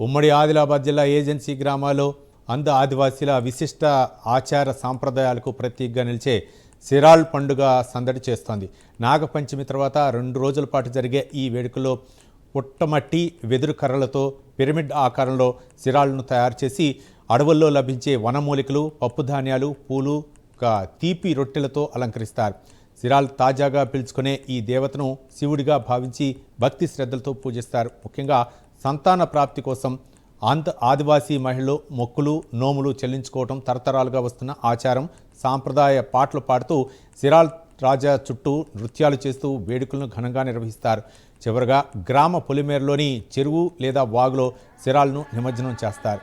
ఉమ్మడి ఆదిలాబాద్ జిల్లా ఏజెన్సీ గ్రామాల్లో అంద ఆదివాసీల విశిష్ట ఆచార సాంప్రదాయాలకు ప్రతీకగా నిలిచే సిరాల్ పండుగ సందడి చేస్తోంది. నాగపంచమి తర్వాత 2 రోజుల పాటు జరిగే ఈ వేడుకలో పుట్టమట్టి వెదురు కర్రలతో పిరమిడ్ ఆకారంలో సిరాళ్లను తయారు చేసి అడవుల్లో లభించే వనమూలికలు, పప్పుధాన్యాలు, పూలు, తీపి రొట్టెలతో అలంకరిస్తారు. సిరాల్ తాజాగా పిలుచుకునే ఈ దేవతను శివుడిగా భావించి భక్తి శ్రద్ధలతో పూజిస్తారు. ముఖ్యంగా సంతాన ప్రాప్తి కోసం ఆదివాసీ మహిళలు మొక్కులు, నోములు చెల్లించుకోవటం తరతరాలుగా వస్తున్న ఆచారం. సాంప్రదాయ పాటలు పాడుతూ సిరాల్ రాజా చుట్టూ నృత్యాలు చేస్తూ వేడుకలను ఘనంగా నిర్వహిస్తారు. చివరగా గ్రామ పొలిమేరలోని చెరువు లేదా వాగులో సిరాల్ను నిమజ్జనం చేస్తారు.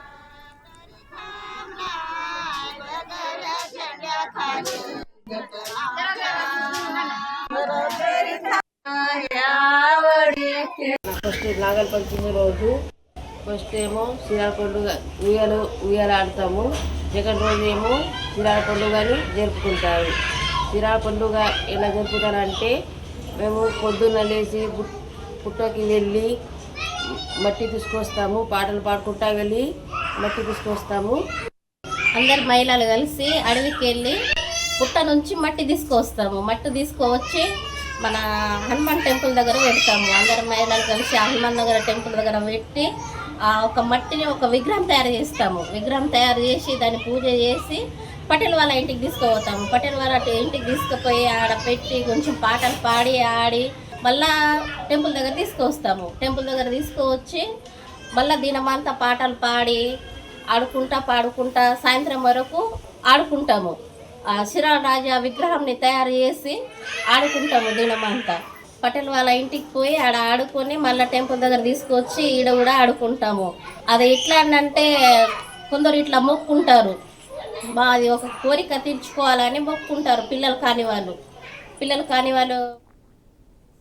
ఫస్ట్ నాగల పంచమి రోజు ఏమో సిరాల పండుగ ఉయ్యాల ఆడతాము. సెకండ్ రోజు ఏమో సిరాల పండుగని జరుపుకుంటారు. సిరాల పండుగ ఎలా జరుపుతారంటే మేము పొద్దున్న లేచి పుట్టకి వెళ్ళి మట్టి తీసుకొస్తాము. పాటలు పాడుకుంటా వెళ్ళి మట్టి తీసుకొస్తాము. అందరు మహిళలు కలిసి అడవికి వెళ్ళి పుట్ట నుంచి మట్టి తీసుకొస్తాము. మట్టి తీసుకువచ్చి మన హనుమాన్ టెంపుల్ దగ్గర పెడతాము. అందరు మహిళలు కలిసి హనుమాన్ దగ్గర టెంపుల్ దగ్గర పెట్టి ఒక మట్టిని ఒక విగ్రహం తయారు చేస్తాము. విగ్రహం తయారు చేసి దాన్ని పూజ చేసి పటేల్ వాళ్ళ ఇంటికి తీసుకుపోతాము. పటేల్ వాళ్ళ ఇంటికి తీసుకుపోయి ఆడ పెట్టి కొంచెం పాటలు పాడి ఆడి మళ్ళా టెంపుల్ దగ్గర తీసుకొస్తాము. టెంపుల్ దగ్గర తీసుకువచ్చి మళ్ళీ దినమంతా పాటలు పాడి ఆడుకుంటా పాడుకుంటా సాయంత్రం వరకు ఆడుకుంటాము. సిరాల్ రాజా విగ్రహాన్ని తయారు చేసి ఆడుకుంటాము దినమంతా. పటేల్ వాళ్ళ ఇంటికి పోయి ఆడ ఆడుకొని మళ్ళీ టెంపుల్ దగ్గర తీసుకొచ్చి ఈడ కూడా ఆడుకుంటాము. అది ఎట్లా అంటే కొందరు ఇట్లా మొక్కుంటారు, మాది ఒక కోరిక తీర్చుకోవాలని మొక్కుంటారు. పిల్లలు కాని వాళ్ళు